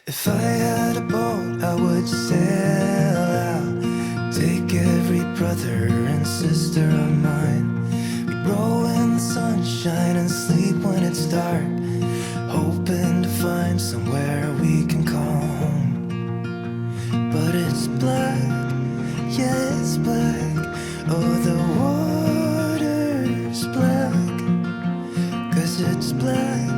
If I had a boat, I would sail out, take every brother and sister of mine. We'd roll in the sunshine and sleep when it's dark, hoping to find somewhere we can call home. But it's black, yeah, it's black. Oh, the water's black, 'cause it's black,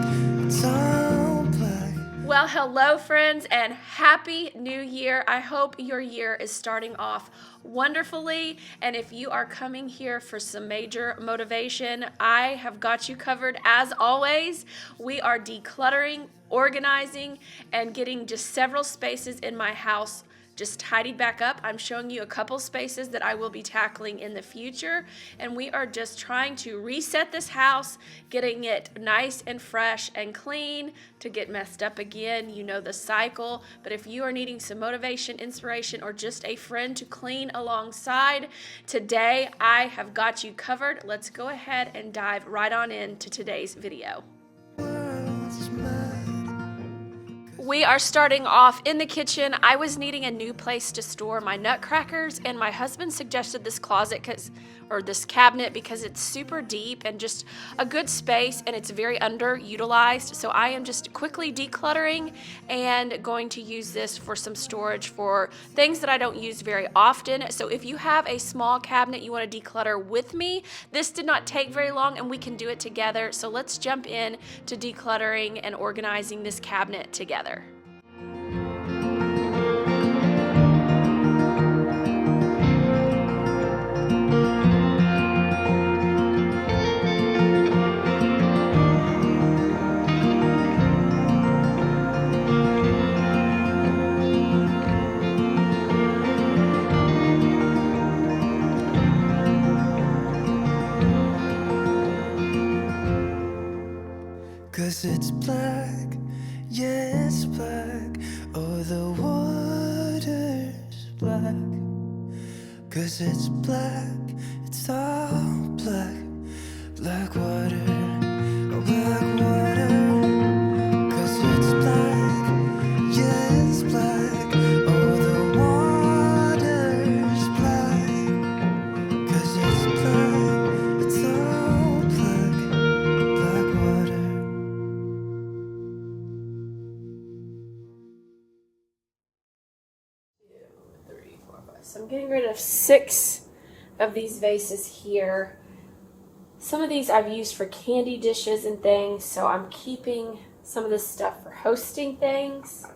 it's all black. Well, hello friends, and happy new year. I hope your year is starting off wonderfully, and if you are coming here for some major motivation, I have got you covered. As always, we are decluttering, organizing, and getting just several spaces in my house just tidied back up. I'm showing you a couple spaces that I will be tackling in the future, and we are just trying to reset this house, getting it nice and fresh and clean to get messed up again. You know the cycle, but if you are needing some motivation, inspiration, or just a friend to clean alongside, today I have got you covered. Let's go ahead and dive right on into today's video. We are starting off in the kitchen. I was needing a new place to store my nutcrackers, and my husband suggested this closet or this cabinet because it's super deep and just a good space, and it's very underutilized. So I am just quickly decluttering and going to use this for some storage for things that I don't use very often. So if you have a small cabinet you want to declutter with me, this did not take very long and we can do it together. So let's jump in to decluttering and organizing this cabinet together. Cause it's black, yeah, it's black. Oh, the water's black. Cause it's black, it's all black. Black water, oh, black water. Cause it's black, yeah, it's black. Oh, the water's black. Cause it's black, it's all black. Black water. So I'm getting rid of 6 of these vases here. Some of these I've used for candy dishes and things, so I'm keeping some of this stuff for hosting things.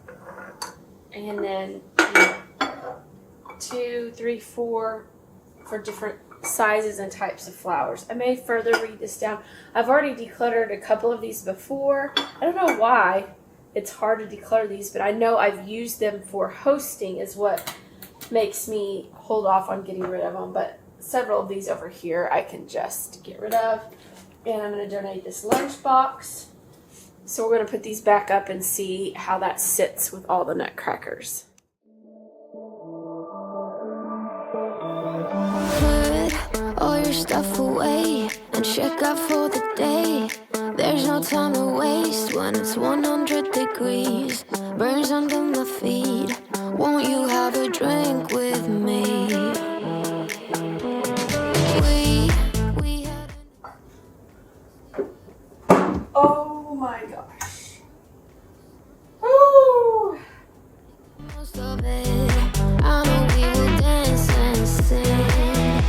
And then 2, 3, 4 for different sizes and types of flowers. I may further read this down. I've already decluttered a couple of these before. I don't know why it's hard to declutter these, but I know I've used them for hosting is what makes me hold off on getting rid of them. But several of these over here I can just get rid of. And I'm going to donate this lunchbox. So we're going to put these back up and see how that sits with all the nutcrackers. Put all your stuff away and check out for the day. There's no time to waste when it's 100 degrees. Burns under my feet. Won't you have a drink with me? We had Oh my gosh. Woo! most of it. I know we will dance and sing.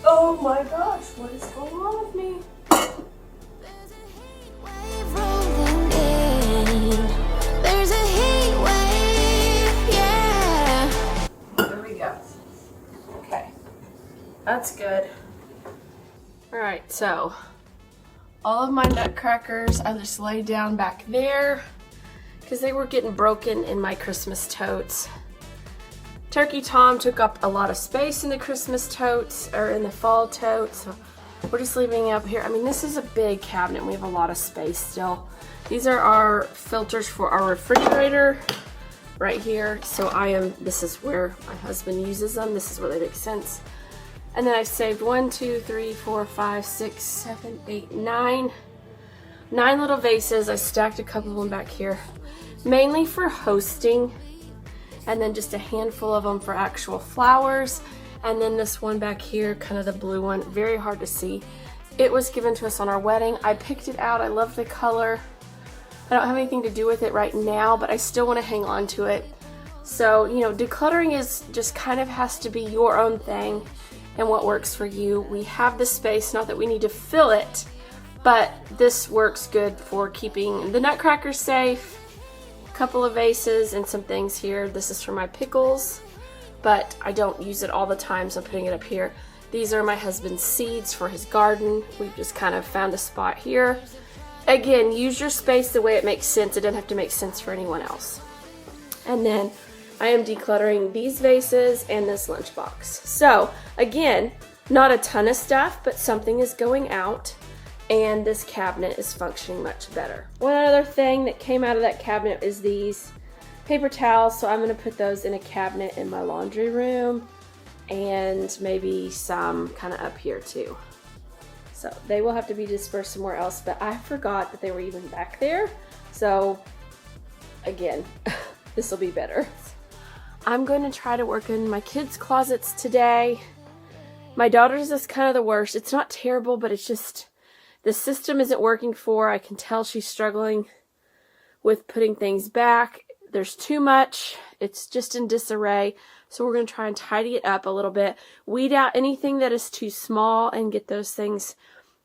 Oh my gosh, what is going on with me? There's a heat wave rolling in. There's a heat wave, yeah. There we go. Okay, that's good. All right, so all of my nutcrackers I just laid down back there because they were getting broken in my Christmas totes. Turkey Tom took up a lot of space in the Christmas totes, or in the fall totes, so we're just leaving it up here. I mean, this is a big cabinet. We have a lot of space still. These are our filters for our refrigerator right here. So this is where my husband uses them. This is where they make sense. And then I saved 1, 2, 3, 4, 5, 6, 7, 8, 9 little vases. I stacked a couple of them back here. mainly for hosting, and then just a handful of them for actual flowers. And then this one back here, kind of the blue one, very hard to see. It was given to us on our wedding. I picked it out. I love the color. I don't have anything to do with it right now, but I still want to hang on to it. So, you know, decluttering is just kind of has to be your own thing and what works for you. We have the space, not that we need to fill it, but this works good for keeping the nutcrackers safe. A couple of vases and some things here. This is for my pickles, but I don't use it all the time, so I'm putting it up here. These are my husband's seeds for his garden. We've just kind of found a spot here. Again, use your space the way it makes sense. It doesn't have to make sense for anyone else. And then I am decluttering these vases and this lunchbox. So again, not a ton of stuff, but something is going out, and this cabinet is functioning much better. One other thing that came out of that cabinet is these paper towels. So I'm going to put those in a cabinet in my laundry room, and maybe some kind of up here too. So they will have to be dispersed somewhere else, but I forgot that they were even back there. So again, this will be better. I'm going to try to work in my kids' closets today. My daughter's is kind of the worst. It's not terrible, but it's just the system isn't working for her. I can tell she's struggling with putting things back. There's too much. It's just in disarray. So we're going to try and tidy it up a little bit. Weed out anything that is too small and get those things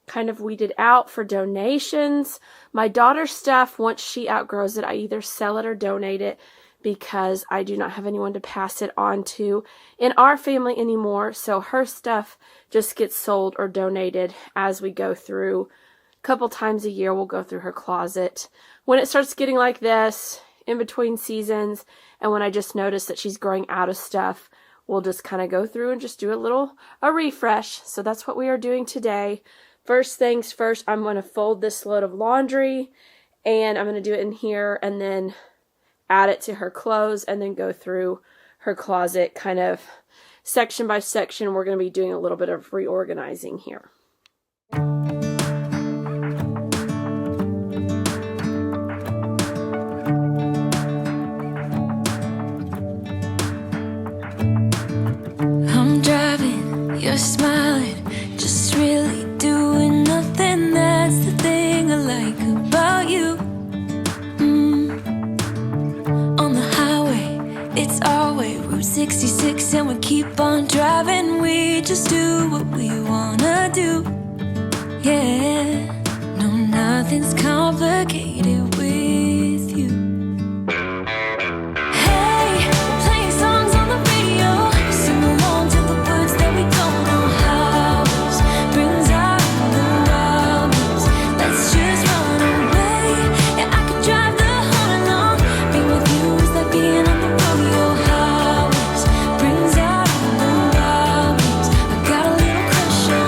kind of weeded out for donations. My daughter's stuff, once she outgrows it, I either sell it or donate it, because I do not have anyone to pass it on to in our family anymore. So her stuff just gets sold or donated as we go through. A couple times a year we'll go through her closet. When it starts getting like this, in between seasons, and when I just notice that she's growing out of stuff, we'll just kind of go through and just do a refresh. So that's what we are doing today. First things first, I'm going to fold this load of laundry, and I'm going to do it in here, and then add it to her clothes, and then go through her closet kind of section by section. We're going to be doing a little bit of reorganizing here. I'm driving, you're smiling, just really doing nothing. That's the thing I like about you. On the highway, it's our way, Route 66, and we keep on driving. We just do what we wanna do. Yeah, no, nothing's complicated with you. Hey, we're playing songs on the radio, sing along to the words that we don't know how. This brings out the wildness. Let's just run away. Yeah, I could drive the whole along. Being with you is like being on the rodeo. How this brings out the wildness. I got a little crush on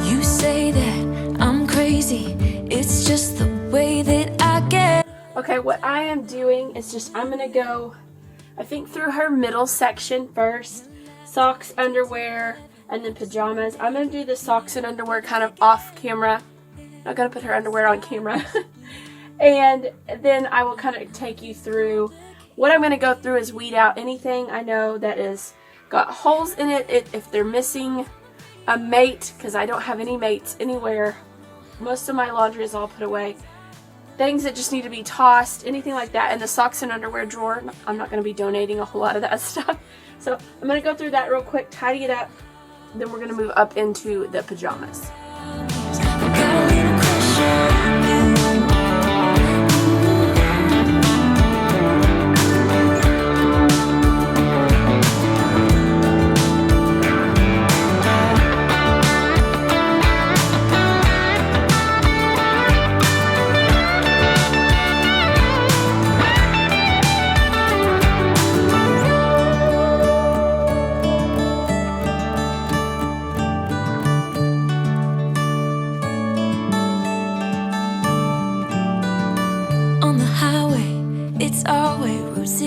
you. You say that I'm crazy. It's just the way that I get. Okay, what I am doing is just, I'm going to go, I think, through her middle section first. Socks, underwear, and then pajamas. I'm going to do the socks and underwear kind of off camera. Not going to put her underwear on camera. And then I will kind of take you through. What I'm going to go through is weed out anything I know that is got holes in it. If they're missing a mate, because I don't have any mates anywhere. Most of my laundry is all put away. Things that just need to be tossed, anything like that. And the socks and underwear drawer, I'm not going to be donating a whole lot of that stuff. So I'm going to go through that real quick, tidy it up. Then we're going to move up into the pajamas.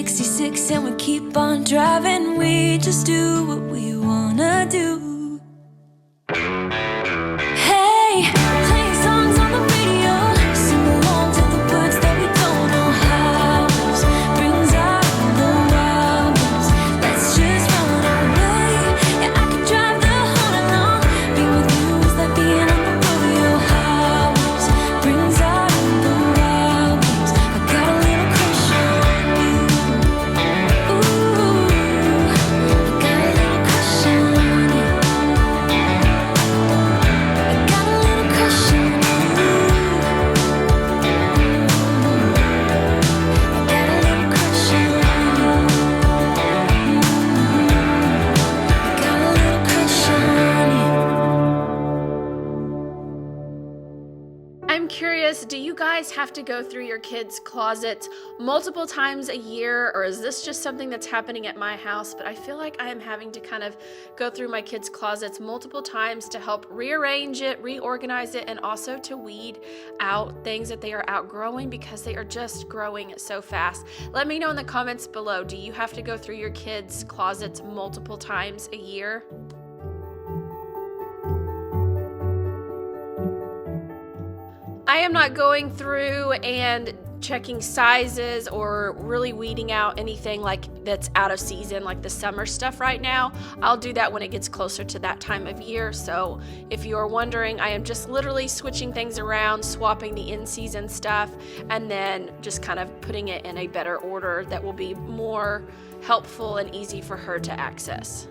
66 and we keep on driving. We just do what we wanna do. Hey, playing songs on the radio, sing along to the words that we don't know. House brings out the wild ones. Let's just run away. Yeah, I could drive the whole night long. Being with you is like being on the rodeo. House brings out the wild ones. I got a little crush on you. Ooh, I got a little crush on you. I got a little crush on you. I got a little crush on you. I got a little crush on you. I'm curious, do you guys have to go through your kids' closets multiple times a year, or is this just something that's happening at my house? But I feel like I am having to kind of go through my kids' closets multiple times to help rearrange it, reorganize it, and also to weed out things that they are outgrowing because they are just growing so fast. Let me know in the comments below, do you have to go through your kids' closets multiple times a year? I am not going through and checking sizes or really weeding out anything like that's out of season, like the summer stuff right now. I'll do that when it gets closer to that time of year. So if you are wondering, I am just literally switching things around, swapping the in-season stuff, and then just kind of putting it in a better order that will be more helpful and easy for her to access.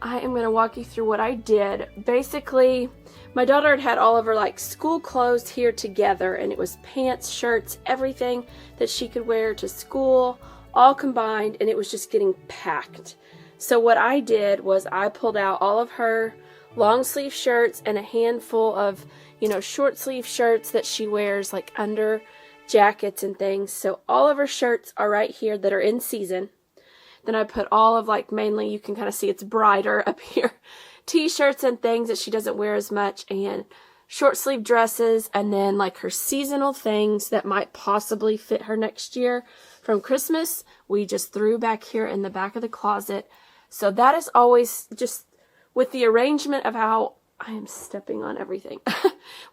I'm going to walk you through what I did. Basically, my daughter had all of her like school clothes here together, and it was pants, shirts, everything that she could wear to school, all combined, and it was just getting packed. So what I did was I pulled out all of her long sleeve shirts and a handful of, short sleeve shirts that she wears like under jackets and things. So all of her shirts are right here that are in season. Then I put all of mainly you can kind of see it's brighter up here, t-shirts and things that she doesn't wear as much, and short sleeve dresses, and then like her seasonal things that might possibly fit her next year from Christmas, we just threw back here in the back of the closet. So that is always just with the arrangement of how I am stepping on everything.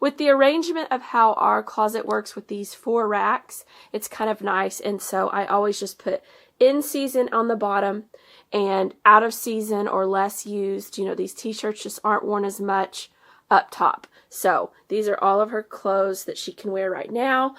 With the arrangement of how our closet works with these 4 racks, it's kind of nice. And so I always just put in season on the bottom and out of season or less used. These t-shirts just aren't worn as much up top. So these are all of her clothes that she can wear right now.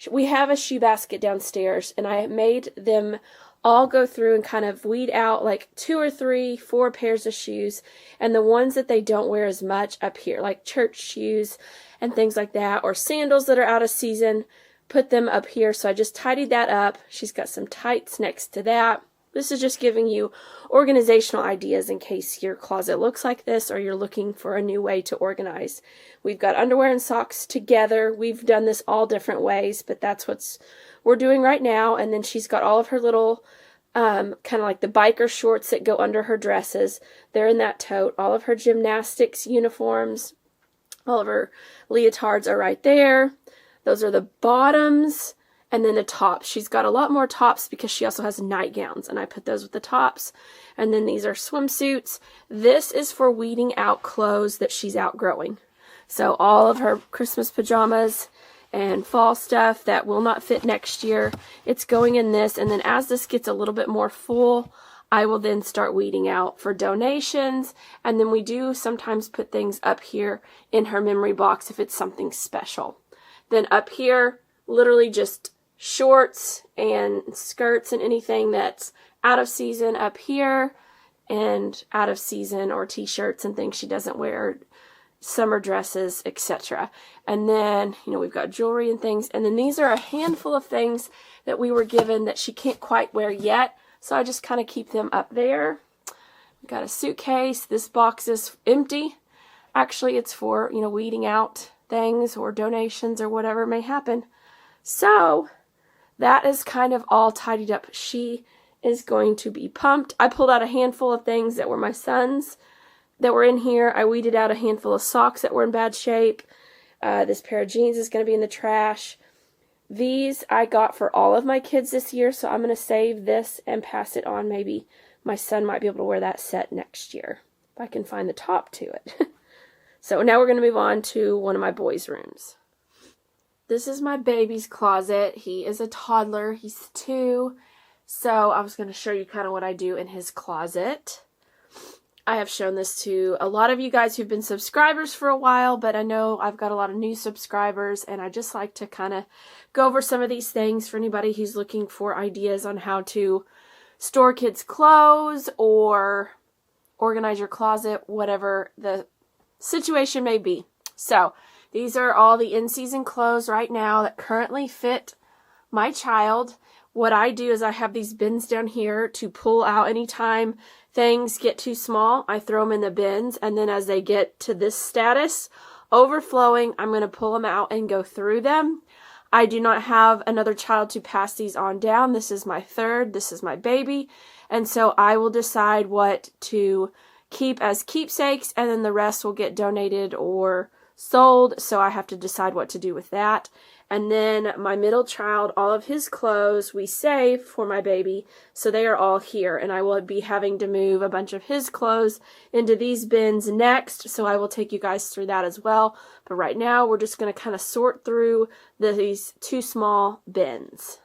We have a shoe basket downstairs, and I made them all go through and kind of weed out like 2 or 3, 4 pairs of shoes, and the ones that they don't wear as much up here, like church shoes and things like that, or sandals that are out of season, put them up here. So I just tidied that up. She's got some tights next to that. This is just giving you organizational ideas in case your closet looks like this or you're looking for a new way to organize. We've got underwear and socks together. We've done this all different ways, but that's what we're doing right now. And then she's got all of her little kind of like the biker shorts that go under her dresses. They're in that tote. All of her gymnastics uniforms, all of her leotards are right there. Those are the bottoms. And then the tops. She's got a lot more tops because she also has nightgowns, and I put those with the tops. And then these are swimsuits. This is for weeding out clothes that she's outgrowing. So all of her Christmas pajamas and fall stuff that will not fit next year, it's going in this. And then as this gets a little bit more full, I will then start weeding out for donations. And then we do sometimes put things up here in her memory box if it's something special. Then up here, literally just shorts and skirts and anything that's out of season up here, and out of season or t-shirts and things she doesn't wear, summer dresses, etc. And then, we've got jewelry and things. And then these are a handful of things that we were given that she can't quite wear yet. So I just kind of keep them up there. We've got a suitcase. This box is empty. Actually, it's for, weeding out things or donations or whatever may happen. So that is kind of all tidied up. She is going to be pumped. I pulled out a handful of things that were my son's that were in here. I weeded out a handful of socks that were in bad shape. This pair of jeans is going to be in the trash. These I got for all of my kids this year, so I'm going to save this and pass it on. Maybe my son might be able to wear that set next year, if I can find the top to it. So now we're going to move on to one of my boys' rooms. This is my baby's closet. He is a toddler. He's 2. So I was going to show you kind of what I do in his closet. I have shown this to a lot of you guys who've been subscribers for a while, but I know I've got a lot of new subscribers, and I just like to kind of go over some of these things for anybody who's looking for ideas on how to store kids' clothes or organize your closet, whatever the situation may be. So these are all the in-season clothes right now that currently fit my child. What I do is I have these bins down here to pull out anytime things get too small. I throw them in the bins, and then as they get to this status, overflowing, I'm going to pull them out and go through them. I do not have another child to pass these on down. This is my 3rd. This is my baby. And so I will decide what to keep as keepsakes, and then the rest will get donated or sold. So I have to decide what to do with that. And then my middle child, all of his clothes we save for my baby, so they are all here. And I will be having to move a bunch of his clothes into these bins next, so I will take you guys through that as well. But right now, we're just going to kind of sort through these 2 small bins.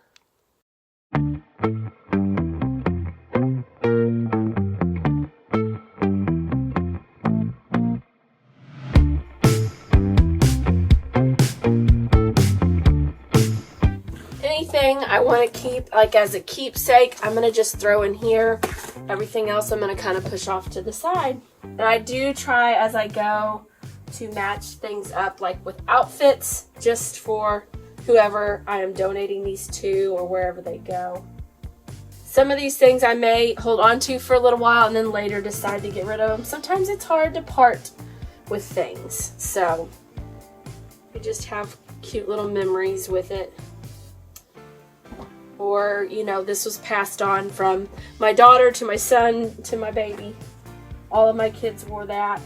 I want to keep like as a keepsake, I'm going to just throw in here. Everything else I'm going to kind of push off to the side. And I do try as I go to match things up like with outfits just for whoever I am donating these to or wherever they go. Some of these things I may hold on to for a little while and then later decide to get rid of them. Sometimes it's hard to part with things, so I just have cute little memories with it. Or, this was passed on from my daughter to my son to my baby. All of my kids wore that.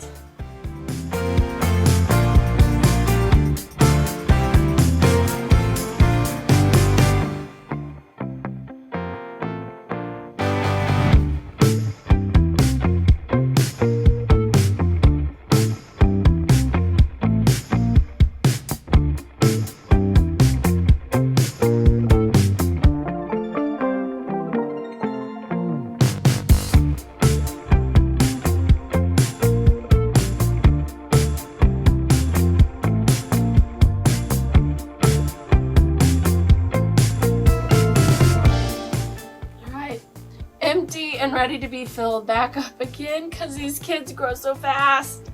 Empty and ready to be filled back up again because these kids grow so fast.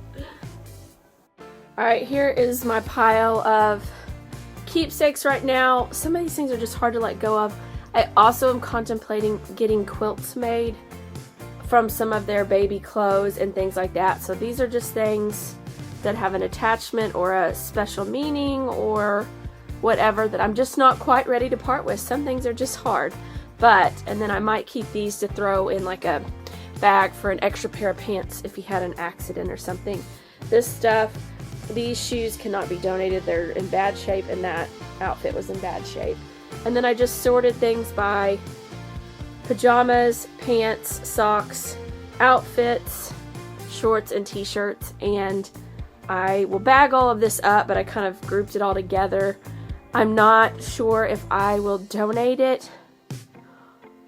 Alright, here is my pile of keepsakes right now. Some of these things are just hard to let go of. I also am contemplating getting quilts made from some of their baby clothes and things like that. So these are just things that have an attachment or a special meaning or whatever that I'm just not quite ready to part with. Some things are just hard. And then I might keep these to throw in like a bag for an extra pair of pants if he had an accident or something. This stuff, these shoes cannot be donated. They're in bad shape, and that outfit was in bad shape. And then I just sorted things by pajamas, pants, socks, outfits, shorts, and t-shirts. And I will bag all of this up, but I kind of grouped it all together. I'm not sure if I will donate it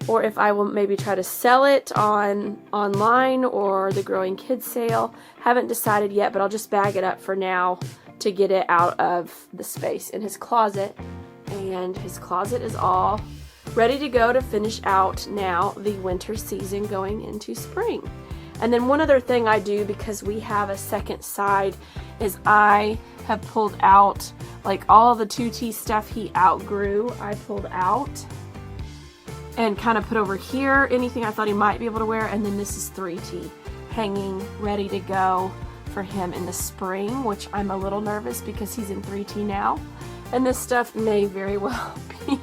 or if I will maybe try to sell it online or the Growing Kids sale. Haven't decided yet, but I'll just bag it up for now to get it out of the space in his closet. And his closet is all ready to go to finish out now the winter season going into spring. And then one other thing I do, because we have a second side, is I have pulled out like all the 2T stuff he outgrew. I pulled out and kind of put over here anything I thought he might be able to wear. And then this is 3T hanging ready to go for him in the spring, which I'm a little nervous because he's in 3T now. And this stuff may very well be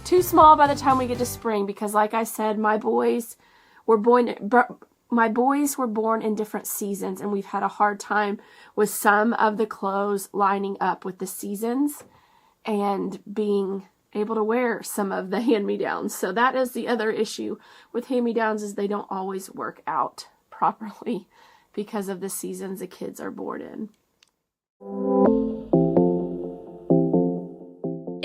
too small by the time we get to spring, because like I said, my boys were born in different seasons, and we've had a hard time with some of the clothes lining up with the seasons and being able to wear some of the hand-me-downs. So that is the other issue with hand-me-downs, is they don't always work out properly because of the seasons the kids are born in.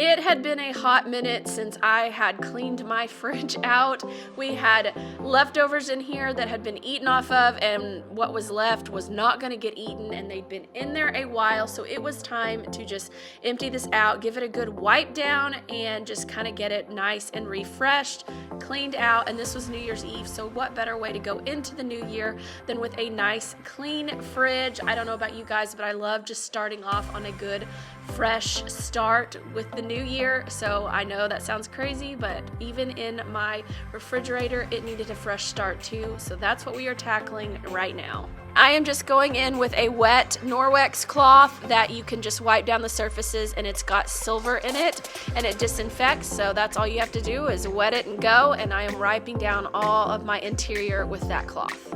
It had been a hot minute since I had cleaned my fridge out. We had leftovers in here that had been eaten off of, and what was left was not going to get eaten, and they'd been in there a while, so it was time to just empty this out, give it a good wipe down, and just kind of get it nice and refreshed, cleaned out. And this was New Year's Eve, so what better way to go into the new year than with a nice clean fridge. I don't know about you guys, but I love just starting off on a good fresh start with the new year. So I know that sounds crazy, but even in my refrigerator, it needed a fresh start too. So that's what we are tackling right now. I am just going in with a wet Norwex cloth that you can just wipe down the surfaces, and it's got silver in it and it disinfects. So that's all you have to do is wet it and go. And I am wiping down all of my interior with that cloth.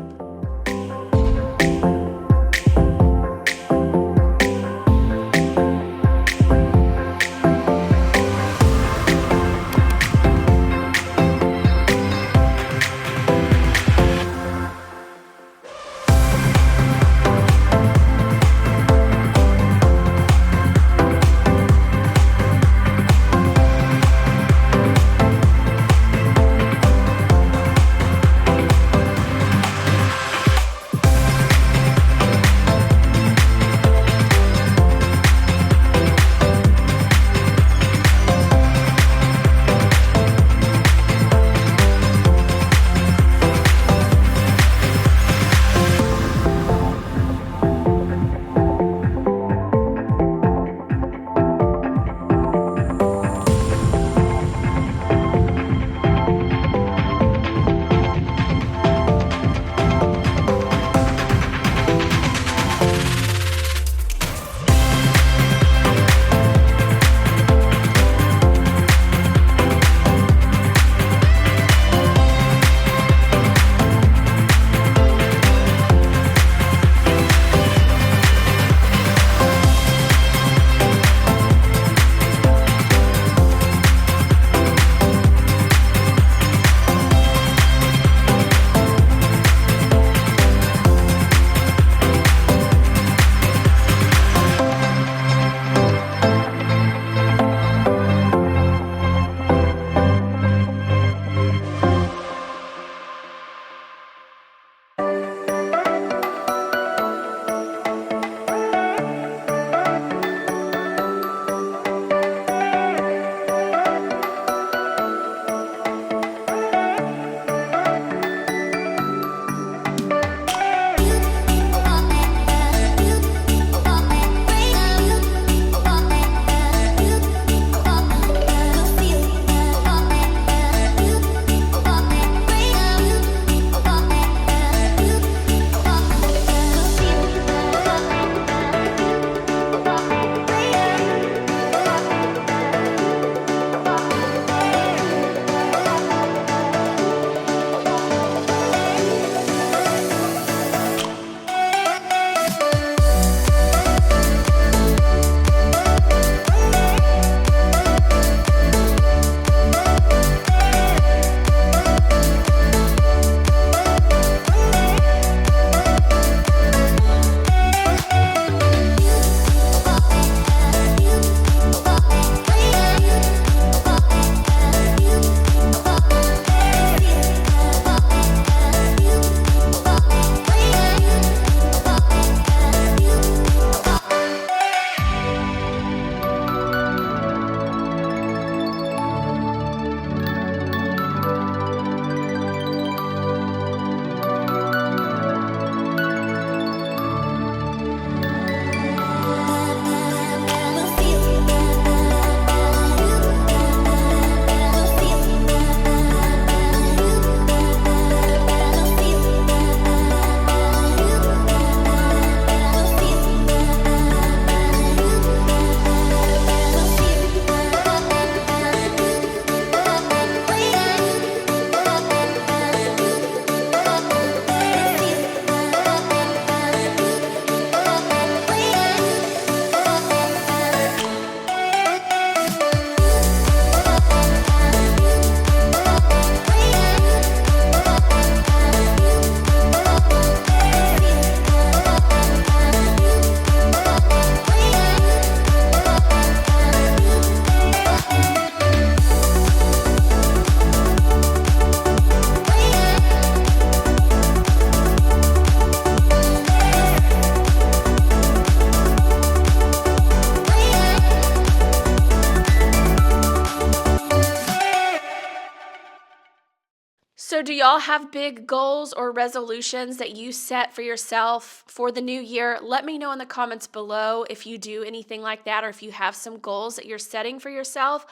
So do y'all have big goals or resolutions that you set for yourself for the new year? Let me know in the comments below if you do anything like that, or if you have some goals that you're setting for yourself.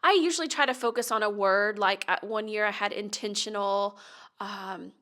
I usually try to focus on a word. Like one year I had intentional.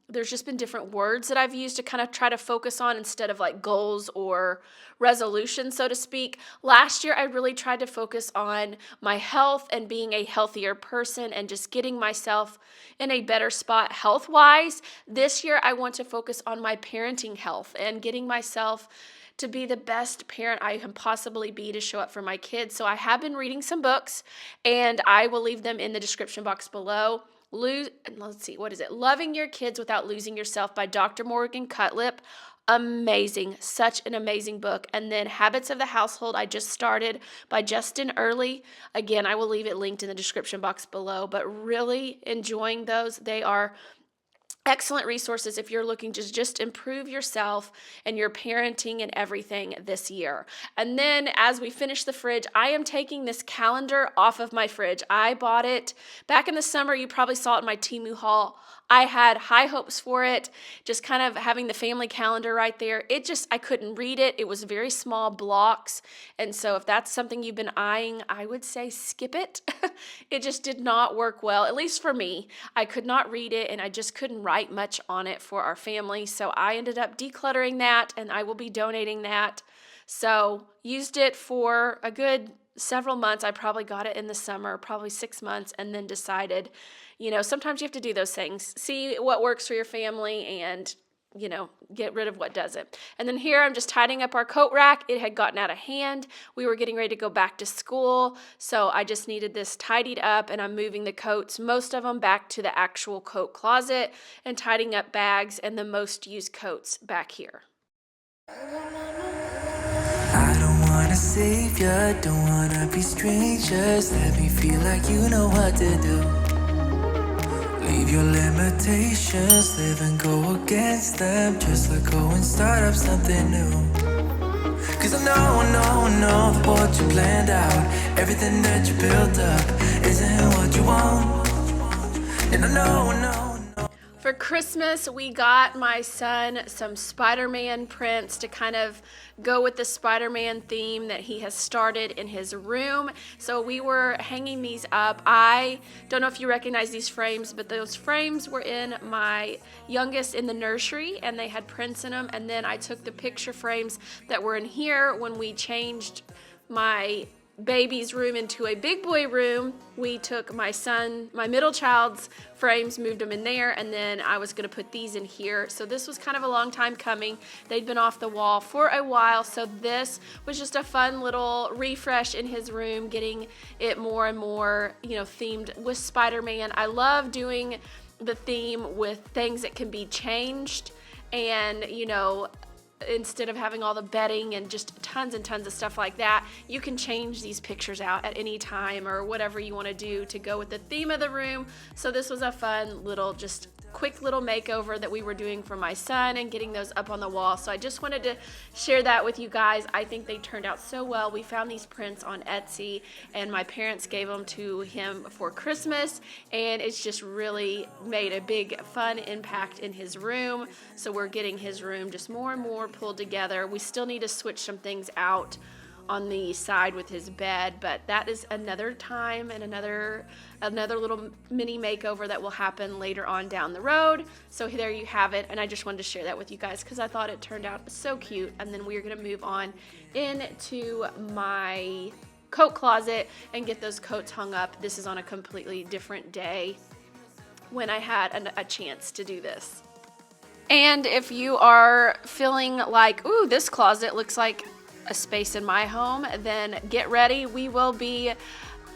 There's just been different words that I've used to kind of try to focus on instead of like goals or resolutions, so to speak. Last year, I really tried to focus on my health and being a healthier person and just getting myself in a better spot health-wise. This year, I want to focus on my parenting health and getting myself to be the best parent I can possibly be to show up for my kids. So I have been reading some books, and I will leave them in the description box below. Let's see, what is it? Loving Your Kids Without Losing Yourself by Dr. Morgan Cutlip. Amazing. Such an amazing book. And then Habits of the Household, I just started by Justin Early. Again, I will leave it linked in the description box below, but really enjoying those. They are excellent resources if you're looking to just improve yourself and your parenting and everything this year. And then as we finish the fridge, I am taking this calendar off of my fridge. I bought it back in the summer. You probably saw it in my Temu haul. I had high hopes for it, just kind of having the family calendar right there. I couldn't read it. It was very small blocks. And so if that's something you've been eyeing, I would say skip it. It just did not work well, at least for me. I could not read it, and I just couldn't write much on it for our family. So I ended up decluttering that, and I will be donating that. So used it for a good several months. I probably got it in the summer, probably 6 months, and then decided, sometimes you have to do those things. See what works for your family and, get rid of what doesn't. And then here I'm just tidying up our coat rack. It had gotten out of hand. We were getting ready to go back to school, so I just needed this tidied up, and I'm moving the coats, most of them back to the actual coat closet, and tidying up bags and the most used coats back here. I don't wanna save ya, don't wanna be strangers. Let me feel like you know what to do. Leave your limitations, live and go against them. Just let go and start up something new. Cause I know that what you planned out, everything that you built up, isn't what you want. And I know. For Christmas, we got my son some Spider-Man prints to kind of go with the Spider-Man theme that he has started in his room. So we were hanging these up. I don't know if you recognize these frames, but those frames were in my youngest in the nursery, and they had prints in them. And then I took the picture frames that were in here when we changed my baby's room into a big boy room. We took my middle child's frames, moved them in there, and then I was going to put these in here. So this was kind of a long time coming. They'd been off the wall for a while, so this was just a fun little refresh in his room, getting it more and more, themed with Spider-Man. I love doing the theme with things that can be changed, and instead of having all the bedding and just tons and tons of stuff like that, you can change these pictures out at any time or whatever you want to do to go with the theme of the room. So this was a fun little, just quick little makeover that we were doing for my son and getting those up on the wall. So I just wanted to share that with you guys. I think they turned out so well. We found these prints on Etsy, and my parents gave them to him for Christmas, and it's just really made a big fun impact in his room. So we're getting his room just more and more pulled together. We still need to switch some things out on the side with his bed, but that is another time and another little mini makeover that will happen later on down the road. So there you have it, and I just wanted to share that with you guys because I thought it turned out so cute. And then we're going to move on into my coat closet and get those coats hung up. This is on a completely different day when I had a chance to do this. And if you are feeling like, ooh, this closet looks like a space in my home, then get ready. We will be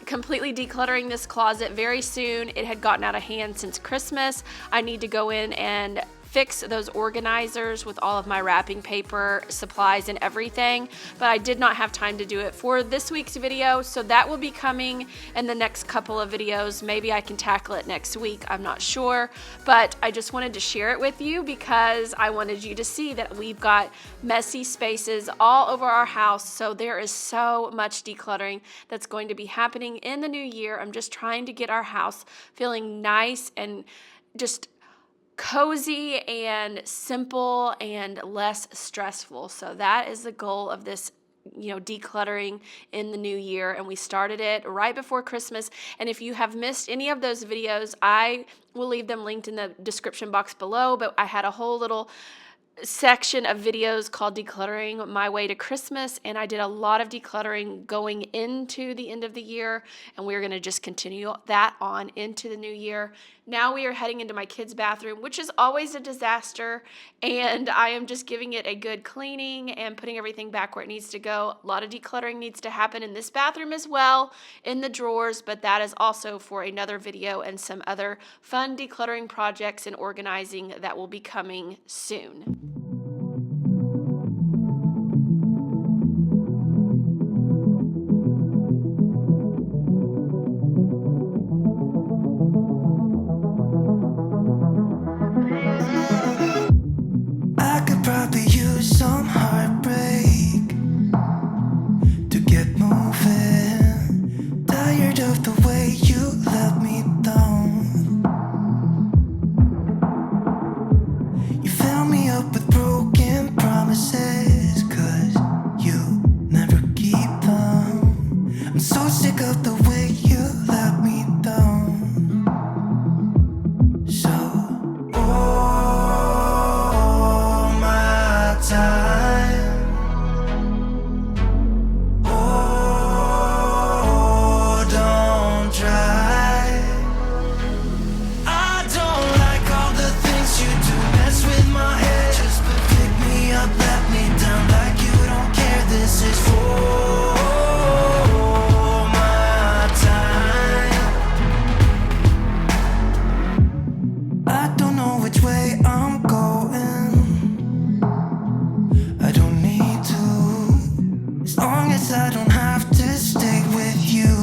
completely decluttering this closet very soon. It had gotten out of hand since Christmas. I need to go in and fix those organizers with all of my wrapping paper, supplies, and everything, but I did not have time to do it for this week's video, so that will be coming in the next couple of videos. Maybe I can tackle it next week, I'm not sure, but I just wanted to share it with you because I wanted you to see that we've got messy spaces all over our house, so there is so much decluttering that's going to be happening in the new year. I'm just trying to get our house feeling nice and just cozy and simple and less stressful. So that is the goal of this decluttering in the new year, and we started it right before Christmas. And if you have missed any of those videos, I will leave them linked in the description box below, but I had a whole little section of videos called Decluttering My Way to Christmas, and I did a lot of decluttering going into the end of the year, and we're going to just continue that on into the new year. Now we are heading into my kids' bathroom, which is always a disaster, and I am just giving it a good cleaning and putting everything back where it needs to go. A lot of decluttering needs to happen in this bathroom as well, in the drawers, but that is also for another video and some other fun decluttering projects and organizing that will be coming soon. I could probably use some heartbreak to get moving. Tired of the way you let me down. You fill me up with broken promises, 'cause you never keep them. I'm so sick of the way you let me down. So, all my time, oh, don't try. I don't like all the things you do, mess with my head. Just pick me up, let me down like you don't care. This is all my time. I don't know which way I'm going. I don't need to, as long as I don't have to stay with you.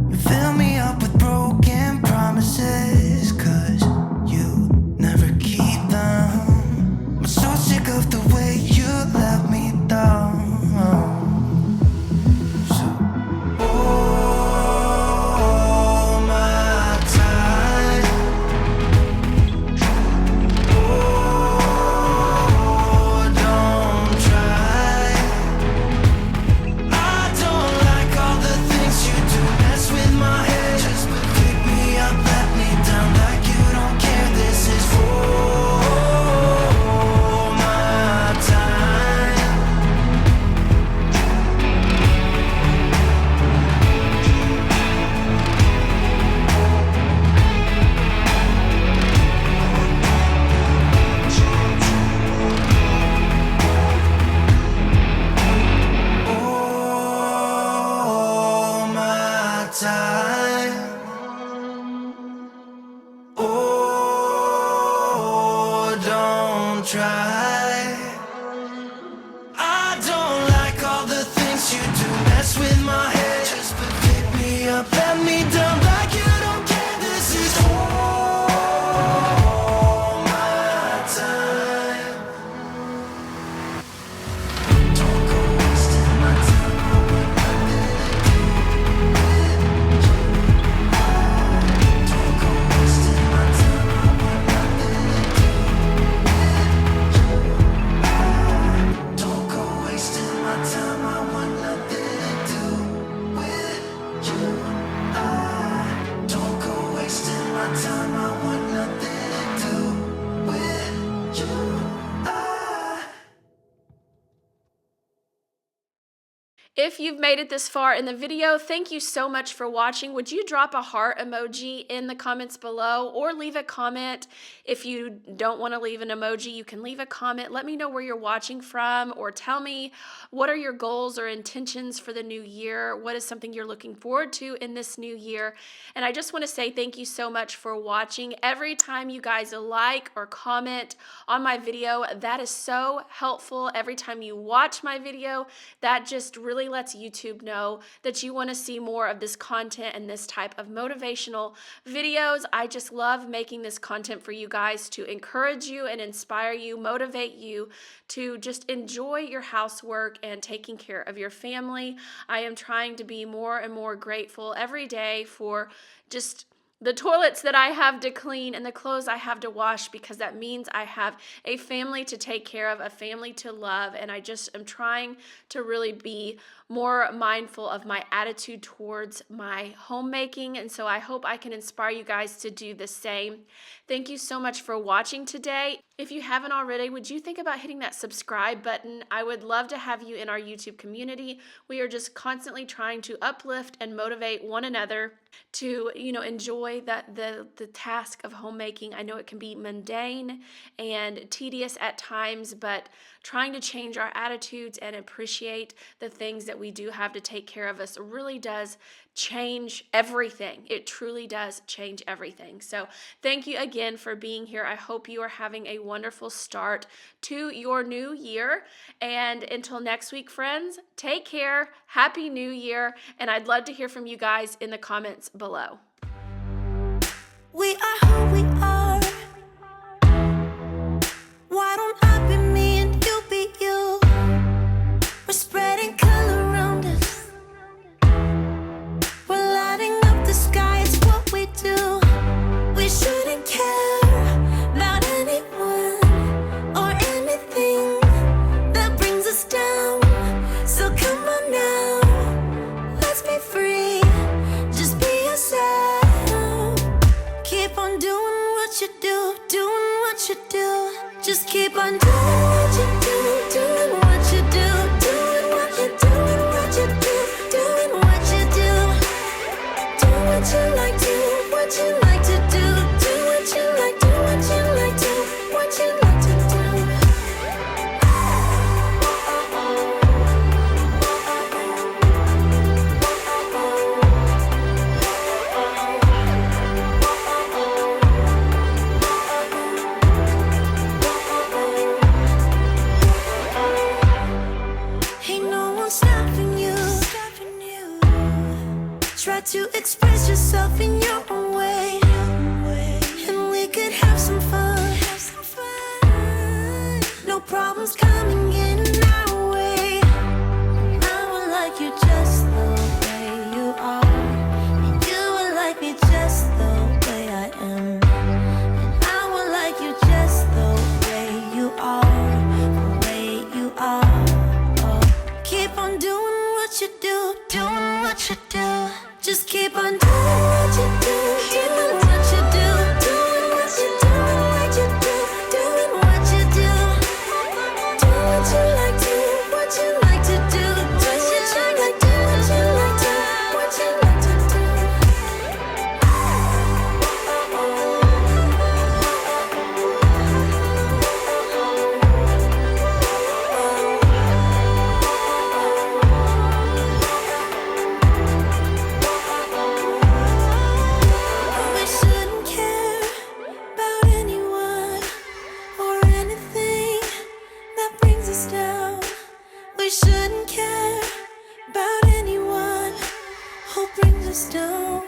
You fill me up with broken promises, 'cause you never keep them. I'm so sick of the way you let me down. So, all my time, oh, don't try. I don't like all the things you do, mess with my head. Just pick me up, let me down like you don't care. This is all my time. All my time, oh, don't try. I don't like all the things you do, mess with my head. Just pick me up, let me down like you don't care. This is all my time. Don't go wasting my time. I want nothing to do with you. Don't go wasting my time. I want nothing to do with you. Don't go wasting my time. I want nothing to do with you. Don't go wasting my time. I want nothing to do with you. If you've made it this far in the video, thank you so much for watching. Would you drop a heart emoji in the comments below, or leave a comment? If you don't want to leave an emoji, you can leave a comment. Let me know where you're watching from, or tell me what are your goals or intentions for the new year. What is something you're looking forward to in this new year? And I just want to say thank you so much for watching. Every time you guys like or comment on my video, that is so helpful. Every time you watch my video, that just really lets YouTube know that you want to see more of this content and this type of motivational videos. I just love making this content for you guys to encourage you and inspire you, motivate you to just enjoy your housework and taking care of your family. I am trying to be more and more grateful every day for just the toilets that I have to clean and the clothes I have to wash, because that means I have a family to take care of, a family to love, and I just am trying to really be more mindful of my attitude towards my homemaking, and so I hope I can inspire you guys to do the same. Thank you so much for watching today. If you haven't already, would you think about hitting that subscribe button? I would love to have you in our YouTube community. We are just constantly trying to uplift and motivate one another to, enjoy the task of homemaking. I know it can be mundane and tedious at times, but trying to change our attitudes and appreciate the things that we do have to take care of us really does change everything. It truly does change everything. So thank you again for being here. I hope you are having a wonderful start to your new year. And until next week, friends, take care. Happy New Year. And I'd love to hear from you guys in the comments below. We are who we are. Why don't I be me and you be you? We're spreading color around us. We're lighting up the sky, it's what we do. We shouldn't care about anyone or anything that brings us down. So come on now, let's be free. Just be yourself. Keep on doing what you do, doing what you do. Just keep on doing what you do, doing what you do, doing what you do, doing what you do, doing what you do. Do what you like, do what you like to do, do what you like, do what you like, do what you like to do. Ain't no one stopping you. Try to express yourself in your own way, and we could have some fun. No problems coming in our way. I would like you just the way you are, and you would like me just the way I am, and I would like you just the way you are, the way you are. Oh, keep on doing what you do, doing what you do. Just keep on doing what you do, doing what you do, doing what you do, what you do, doing what you do. Do what you like, do what you like to do, do what you like, do what you like to, what you like to do. We shouldn't care about anyone or anything that brings us down. We shouldn't care about anyone who brings us down.